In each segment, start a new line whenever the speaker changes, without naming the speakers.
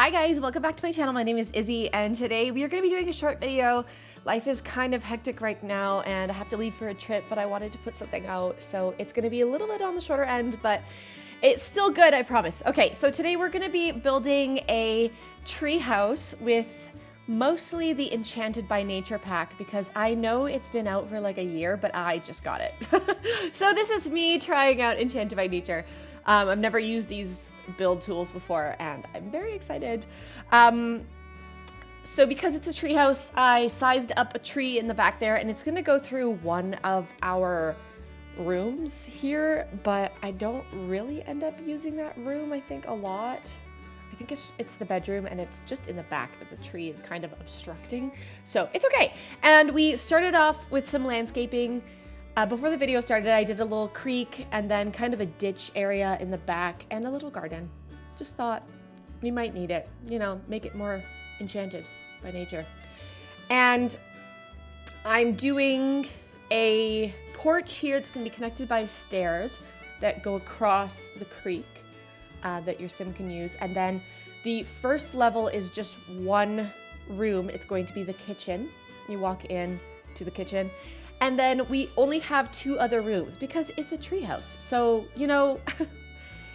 Hi guys, welcome back to my channel. My name is Izzy and today we are going to be doing a short video. Life is kind of hectic right now and I have to leave for a trip, but I wanted to put something out, so it's going to be a little bit on the shorter end, but it's still good, I promise. Okay, so today we're going to be building a tree house with mostly the Enchanted by Nature pack because I know it's been out for like a year, but I just got it. So this is me trying out Enchanted by Nature. I've never used these build tools before and I'm very excited. So because it's a tree house, I sized up a tree in the back there and it's gonna go through one of our rooms here, but I don't really end up using that room, I think, a lot. I think it's the bedroom and it's just in the back that the tree is kind of obstructing. So it's okay. And we started off with some landscaping. Before the video started, I did a little creek and then kind of a ditch area in the back and a little garden. Just thought we might need it, you know, make it more enchanted by nature. And I'm doing a porch here. It's going to be connected by stairs that go across the creek that your sim can use. And then the first level is just one room. It's going to be the kitchen. You walk in to the kitchen. And then we only have two other rooms because it's a treehouse. So, you know,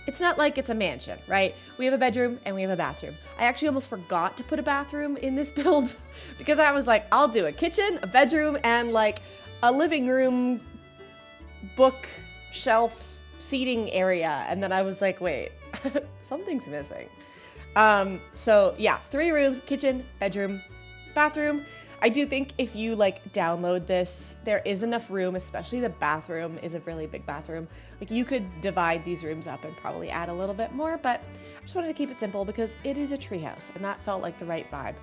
it's not like it's a mansion, right? We have a bedroom and we have a bathroom. I actually almost forgot to put a bathroom in this build because I was like, I'll do a kitchen, a bedroom, and like a living room, bookshelf, seating area. And then I was like, wait, something's missing. So yeah, 3 rooms, kitchen, bedroom, bathroom. I do think if you like download this, there is enough room, especially the bathroom is a really big bathroom. Like you could divide these rooms up and probably add a little bit more, but I just wanted to keep it simple because it is a treehouse and that felt like the right vibe.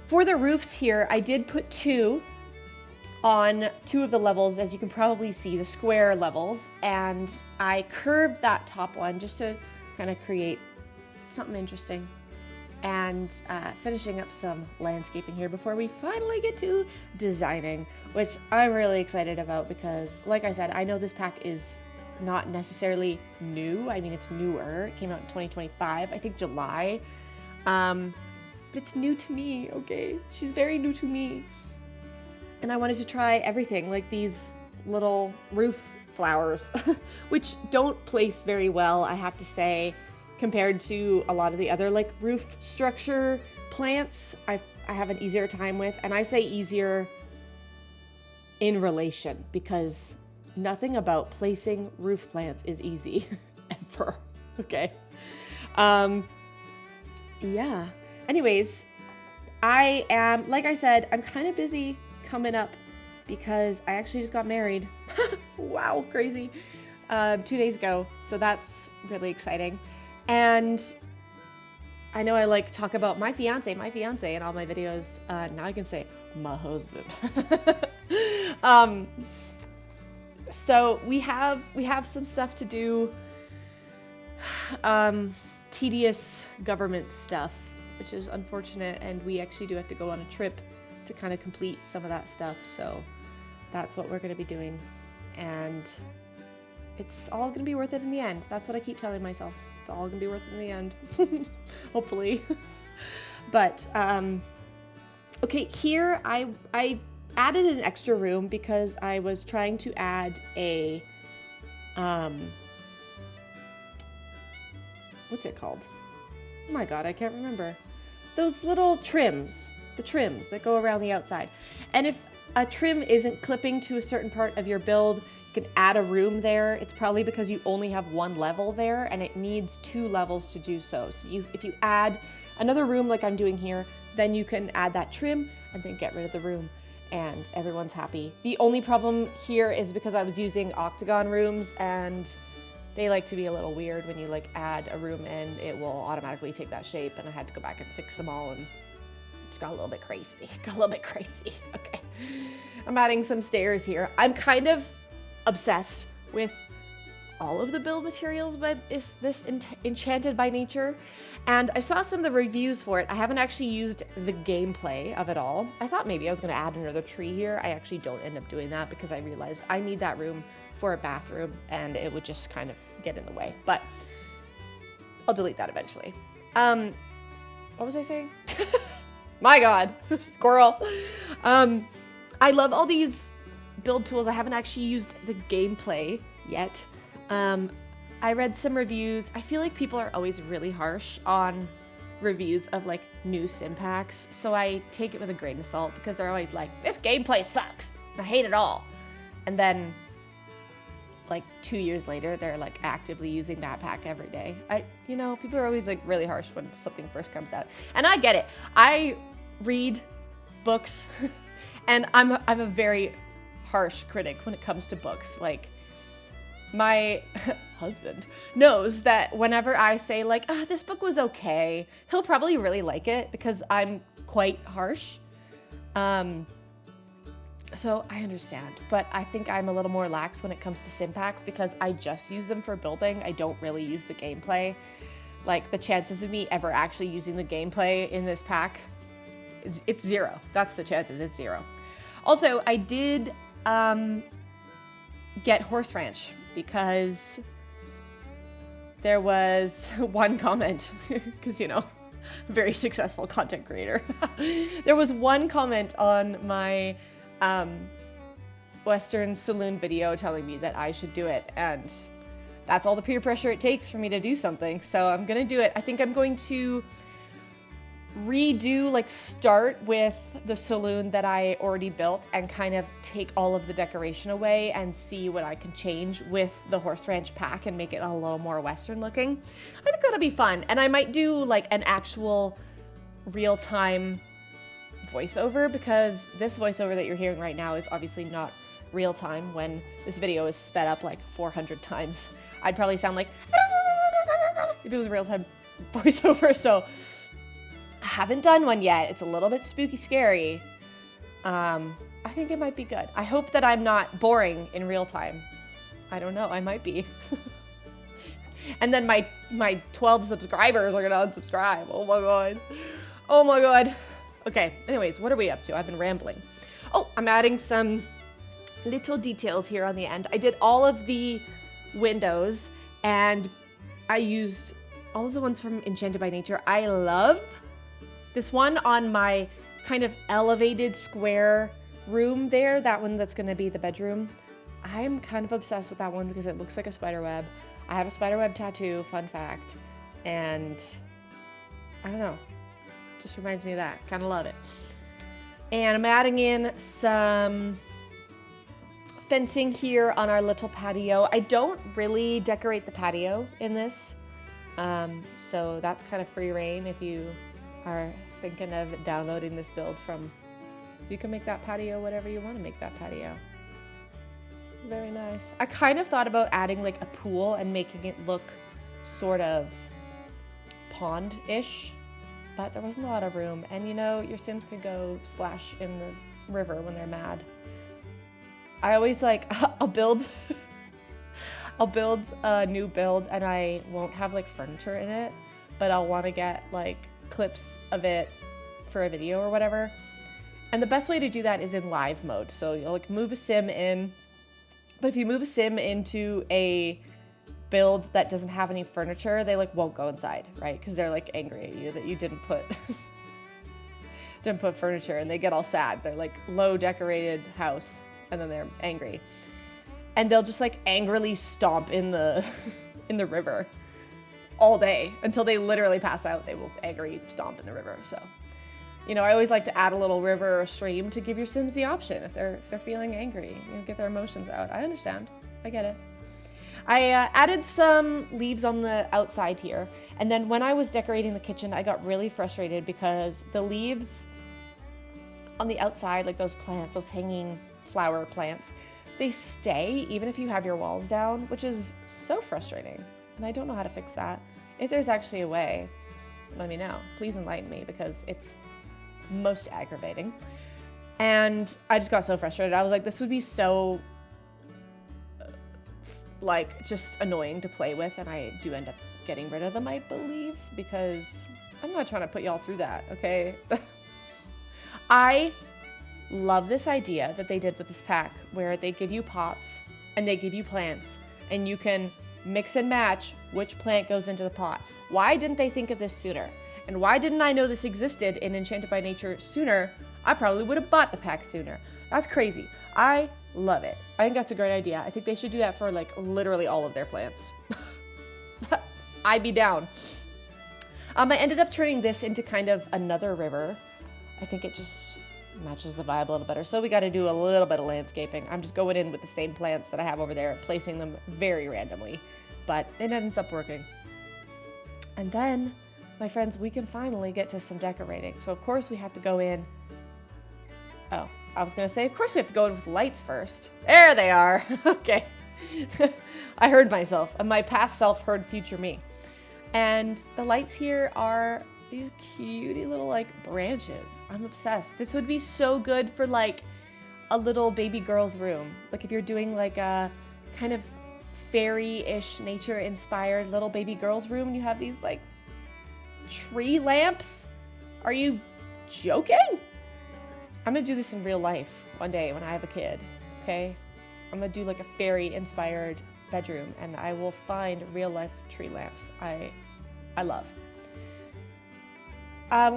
For the roofs here, I did put 2 on 2 of the levels, as you can probably see, the square levels, and I curved that top one just to kind of create something interesting. And finishing up some landscaping here before we finally get to designing, which I'm really excited about because, like I said, I know this pack is not necessarily new. I mean, it's newer. It came out in 2025, I think July. But it's new to me, okay? She's very new to me. And I wanted to try everything, like these little roof flowers, which don't place very well, I have to say, compared to a lot of the other like roof structure plants. I have an easier time with, and I say easier in relation because nothing about placing roof plants is easy ever. Okay. Yeah. Anyways, I am, like I said, I'm kind of busy coming up because I actually just got married. Wow, crazy. 2 days ago. So that's really exciting. And I know I like talk about my fiance in all my videos. Now I can say my husband. So we have some stuff to do, tedious government stuff, which is unfortunate. And we actually do have to go on a trip to kind of complete some of that stuff. So that's what we're going to be doing. And it's all going to be worth it in the end. That's what I keep telling myself. It's all gonna be worth it in the end, hopefully. But okay, here I added an extra room because I was trying to add a what's it called? Oh my god, I can't remember. Those little trims, the trims that go around the outside. And if a trim isn't clipping to a certain part of your build, you can add a room there. It's probably because you only have 1 level there and it needs 2 levels to do so. So if you add another room like I'm doing here, then you can add that trim and then get rid of the room and everyone's happy. The only problem here is because I was using octagon rooms and they like to be a little weird when you like add a room in, it will automatically take that shape, and I had to go back and fix them all and it just got a little bit crazy. Okay. I'm adding some stairs here. I'm kind of obsessed with all of the build materials, but is this Enchanted by Nature? And I saw some of the reviews for it. I haven't actually used the gameplay of it all. I thought maybe I was going to add another tree here. I actually don't end up doing that because I realized I need that room for a bathroom and it would just kind of get in the way. But I'll delete that eventually. What was I saying? My God, squirrel. I love all these build tools. I haven't actually used the gameplay yet. I read some reviews. I feel like people are always really harsh on reviews of like new sim packs, so I take it with a grain of salt because they're always like, this gameplay sucks. I hate it all. And then like 2 years later, they're like actively using that pack every day. People are always like really harsh when something first comes out. And I get it. I read books and I'm a very harsh critic when it comes to books. Like, my husband knows that whenever I say like, this book was okay, he'll probably really like it because I'm quite harsh. So I understand, but I think I'm a little more lax when it comes to sim packs because I just use them for building. I don't really use the gameplay. Like, the chances of me ever actually using the gameplay in this pack, it's zero. That's the chances, it's zero. Also, I did get Horse Ranch because there was one comment, because, very successful content creator. There was one comment on my Western Saloon video telling me that I should do it, and that's all the peer pressure it takes for me to do something, so I'm gonna do it. I think I'm going to start with the saloon that I already built and kind of take all of the decoration away and see what I can change with the Horse Ranch pack and make it a little more Western looking. I think that'll be fun. And I might do like an actual real-time voiceover, because this voiceover that you're hearing right now is obviously not real-time. When this video is sped up like 400 times, I'd probably sound like if it was a real-time voiceover. So I haven't done one yet. It's a little bit spooky scary. I think it might be good. I hope that I'm not boring in real time. I don't know, I might be. And then my 12 subscribers are gonna unsubscribe. Oh my God. Oh my God. Okay, anyways, what are we up to? I've been rambling. Oh, I'm adding some little details here on the end. I did all of the windows and I used all of the ones from Enchanted by Nature. I love this one on my kind of elevated square room there, that one that's gonna be the bedroom. I'm kind of obsessed with that one because it looks like a spider web. I have a spider web tattoo, fun fact, and I don't know, just reminds me of that. Kind of love it. And I'm adding in some fencing here on our little patio. I don't really decorate the patio in this, so that's kind of free reign if you are thinking of downloading this build from. You can make that patio whatever you want to make that patio. Very nice. I kind of thought about adding like a pool and making it look sort of pond-ish, but there wasn't a lot of room. And your Sims could go splash in the river when they're mad. I always I'll build a new build and I won't have like furniture in it, but I'll want to get like clips of it for a video or whatever. And the best way to do that is in live mode. So you'll like move a sim in, but if you move a sim into a build that doesn't have any furniture, they like won't go inside, right? Because they're like angry at you that you didn't put furniture, and they get all sad. They're like low decorated house, and then they're angry, and they'll just like angrily stomp in the in the river all day until they literally pass out. They will angry stomp in the river. So I always like to add a little river or stream to give your Sims the option if they're feeling angry, get their emotions out. I understand. I get it. I added some leaves on the outside here, and then when I was decorating the kitchen, I got really frustrated because the leaves on the outside, like those plants, those hanging flower plants, they stay even if you have your walls down, which is so frustrating, and I don't know how to fix that. If there's actually a way, let me know. Please enlighten me, because it's most aggravating. And I just got so frustrated. I was like, this would be so just annoying to play with, and I do end up getting rid of them, I believe, because I'm not trying to put y'all through that, okay? I love this idea that they did with this pack, where they give you pots and they give you plants, and you can mix and match which plant goes into the pot. Why didn't they think of this sooner? And why didn't I know this existed in Enchanted by Nature sooner? I probably would have bought the pack sooner. That's crazy. I love it. I think that's a great idea. I think they should do that for like literally all of their plants. I'd be down. I ended up turning this into kind of another river. I think it just matches the vibe a little better. So we got to do a little bit of landscaping. I'm just going in with the same plants that I have over there, placing them very randomly, but it ends up working. And then, my friends, we can finally get to some decorating. So of course we have to go in. Oh, I was going to say, of course we have to go in with lights first. There they are. Okay. I heard myself, and my past self heard future me. And the lights here are these cutie little like branches. I'm obsessed. This would be so good for like a little baby girl's room. Like if you're doing like a kind of fairy-ish nature inspired little baby girl's room and you have these like tree lamps. Are you joking? I'm gonna do this in real life one day when I have a kid, okay? I'm gonna do like a fairy inspired bedroom and I will find real life tree lamps. I love.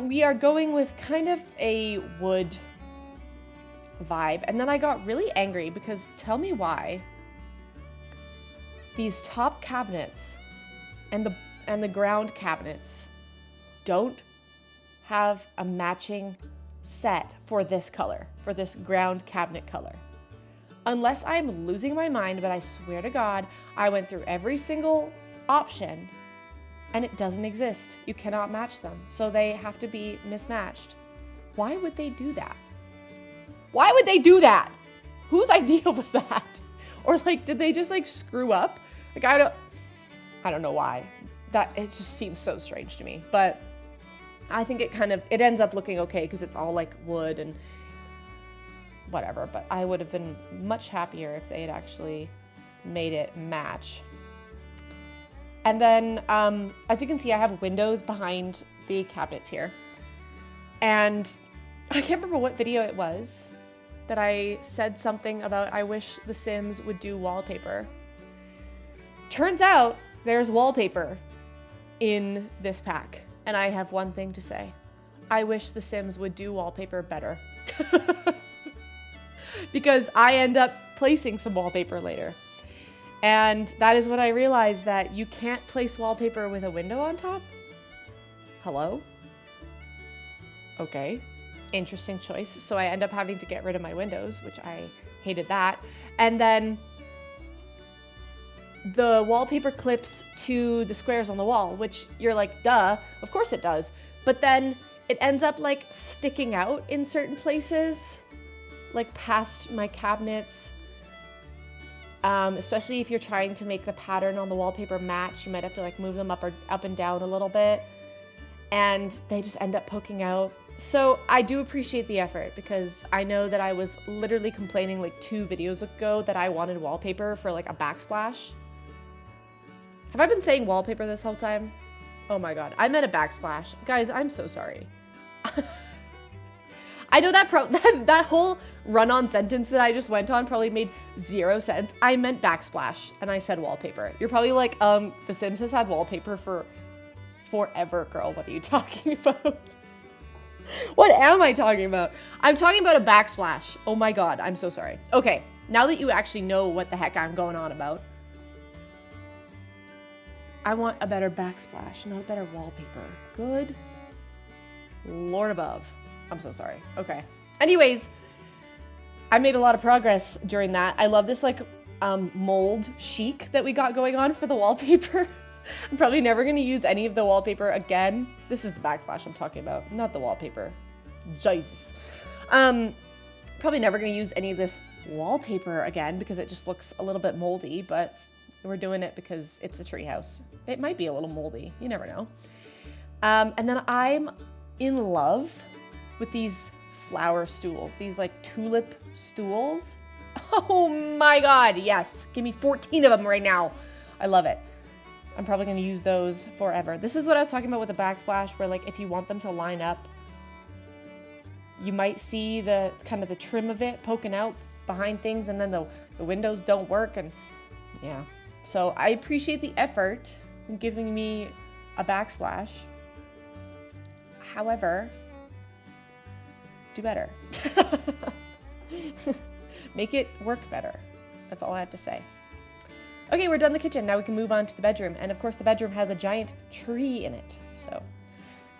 We are going with kind of a wood vibe. And then I got really angry because tell me why these top cabinets and the ground cabinets don't have a matching set for this color, for this ground cabinet color. Unless I'm losing my mind, but I swear to God, I went through every single option and it doesn't exist. You cannot match them. So they have to be mismatched. Why would they do that? Why would they do that? Whose idea was that? Or like, did they just like screw up? Like, I don't know why. That, it just seems so strange to me. But I think it ends up looking okay because it's all like wood and whatever. But I would have been much happier if they had actually made it match. And then, as you can see, I have windows behind the cabinets here. And I can't remember what video it was that I said something about I wish The Sims would do wallpaper. Turns out there's wallpaper in this pack. And I have one thing to say. I wish The Sims would do wallpaper better. Because I end up placing some wallpaper later. And that is when I realized that you can't place wallpaper with a window on top. Hello? Okay. Interesting choice. So I end up having to get rid of my windows, which I hated that. And then the wallpaper clips to the squares on the wall, which you're like, duh, of course it does. But then it ends up like sticking out in certain places, like past my cabinets. Especially if you're trying to make the pattern on the wallpaper match, you might have to like move them up and down a little bit, and they just end up poking out. So I do appreciate the effort because I know that I was literally complaining like 2 videos ago that I wanted wallpaper for like a backsplash. Have I been saying wallpaper this whole time? Oh my God, I meant a backsplash. Guys, I'm so sorry. I know that whole run-on sentence that I just went on probably made 0 sense. I meant backsplash, and I said wallpaper. You're probably like, The Sims has had wallpaper for forever, girl. What are you talking about? What am I talking about? I'm talking about a backsplash. Oh my God, I'm so sorry. Okay, now that you actually know what the heck I'm going on about, I want a better backsplash, not a better wallpaper. Good Lord above. I'm so sorry. Okay. Anyways, I made a lot of progress during that. I love this like mold chic that we got going on for the wallpaper. I'm probably never going to use any of the wallpaper again. This is the backsplash I'm talking about, not the wallpaper. Jesus. Probably never going to use any of this wallpaper again because it just looks a little bit moldy, but we're doing it because it's a treehouse. It might be a little moldy. You never know. And then I'm in love with these flower stools, these like tulip stools. Oh my God, yes. Give me 14 of them right now. I love it. I'm probably gonna use those forever. This is what I was talking about with the backsplash, where like if you want them to line up, you might see the kind of the trim of it poking out behind things, and then the windows don't work, and yeah. So I appreciate the effort in giving me a backsplash. However, do better. Make it work better. That's all I have to say. Okay, we're done the kitchen. Now we can move on to the bedroom. And of course, the bedroom has a giant tree in it. So,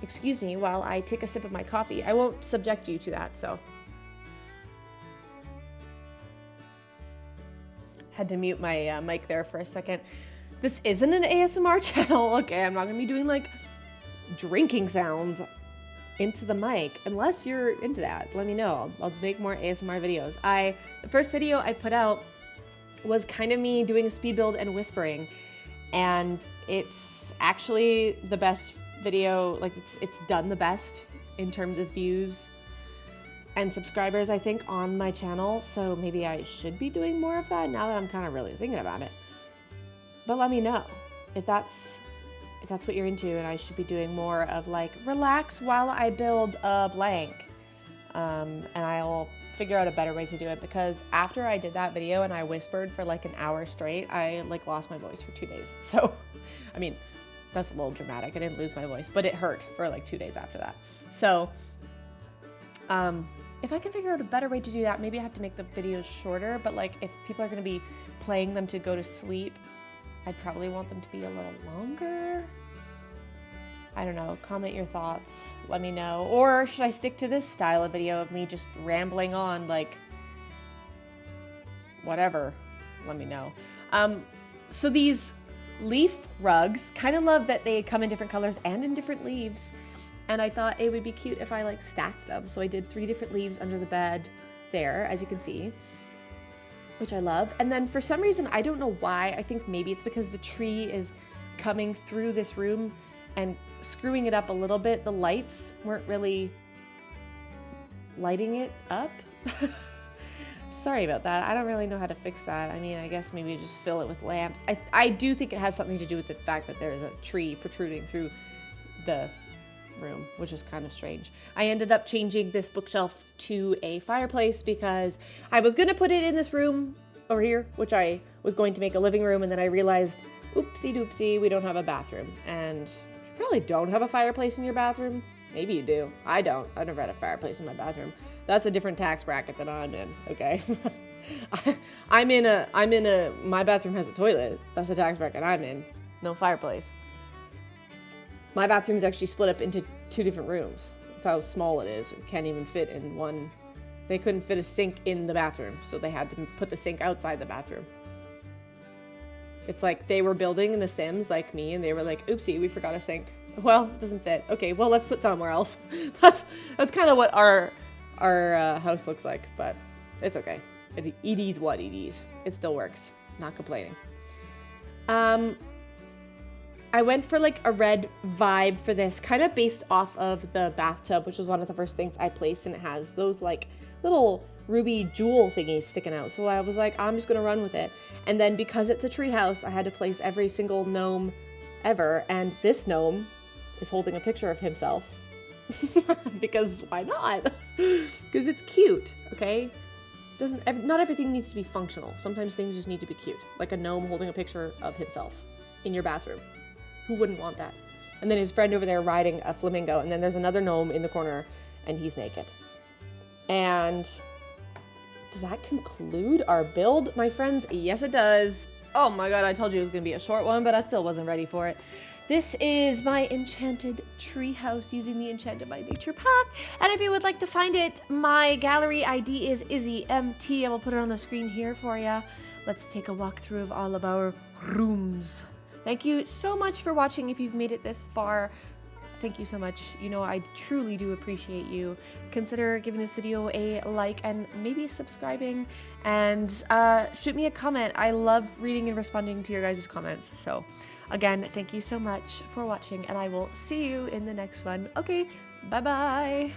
excuse me while I take a sip of my coffee. I won't subject you to that, so. Had to mute my mic there for a second. This isn't an ASMR channel. Okay, I'm not gonna be doing like drinking sounds into the mic unless you're into that. Let me know. I'll make more ASMR videos. The first video I put out was kind of me doing a speed build and whispering, and it's actually the best video. Like it's done the best in terms of views and subscribers, I think, on my channel. So maybe I should be doing more of that now that I'm kind of really thinking about it. But let me know if that's what you're into, and I should be doing more of like relax while I build a blank. And I'll figure out a better way to do it, because after I did that video and I whispered for like an hour straight, I like lost my voice for 2 days. So, I mean, that's a little dramatic. I didn't lose my voice, but it hurt for like 2 days after that. So, if I can figure out a better way to do that, maybe I have to make the videos shorter, but like if people are going to be playing them to go to sleep, I'd probably want them to be a little longer. I don't know, comment your thoughts, let me know. Or should I stick to this style of video of me just rambling on, like, whatever, let me know. So these leaf rugs, kind of love that they come in different colors and in different leaves. And I thought it would be cute if I like stacked them. So I did 3 different leaves under the bed there, as you can see, which I love. And then for some reason, I don't know why, I think maybe it's because the tree is coming through this room and screwing it up a little bit. The lights weren't really lighting it up. Sorry about that. I don't really know how to fix that. I mean, I guess maybe just fill it with lamps. I do think it has something to do with the fact that there is a tree protruding through the room, which is kind of strange. I ended up changing this bookshelf to a fireplace because I was gonna put it in this room over here, which I was going to make a living room, and then I realized, oopsie doopsie, we don't have a bathroom. And you probably don't have a fireplace in your bathroom. Maybe you do. I don't. I've never had a fireplace in my bathroom. That's a different tax bracket than I'm in, okay? My bathroom has a toilet. That's the tax bracket I'm in. No fireplace. My bathroom is actually split up into 2 different rooms. That's how small it is. It can't even fit in one. They couldn't fit a sink in the bathroom, so they had to put the sink outside the bathroom. It's like they were building in The Sims like me, and they were like, oopsie, we forgot a sink. Well, it doesn't fit. Okay, well, let's put somewhere else. That's kind of what our house looks like, but it's okay. It is what it is. It still works. Not complaining. I went for like a red vibe for this, kind of based off of the bathtub, which was one of the first things I placed, and it has those like little ruby jewel thingies sticking out. So I was like, I'm just gonna run with it. And then because it's a tree house, I had to place every single gnome ever, and this gnome is holding a picture of himself. Because why not? Because it's cute, okay? Not everything needs to be functional. Sometimes things just need to be cute. Like a gnome holding a picture of himself in your bathroom. Who wouldn't want that? And then his friend over there riding a flamingo, and then there's another gnome in the corner, and he's naked. And does that conclude our build, my friends? Yes, it does. Oh my god, I told you it was gonna be a short one, but I still wasn't ready for it. This is my enchanted treehouse using the Enchanted by Nature pack. And if you would like to find it, my gallery ID is IzzyMT. I will put it on the screen here for you. Let's take a walk through of all of our rooms. Thank you so much for watching. If you've made it this far, thank you so much. You know, I truly do appreciate you. Consider giving this video a like and maybe subscribing, and shoot me a comment. I love reading and responding to your guys' comments. So again, thank you so much for watching, and I will see you in the next one. Okay, bye-bye.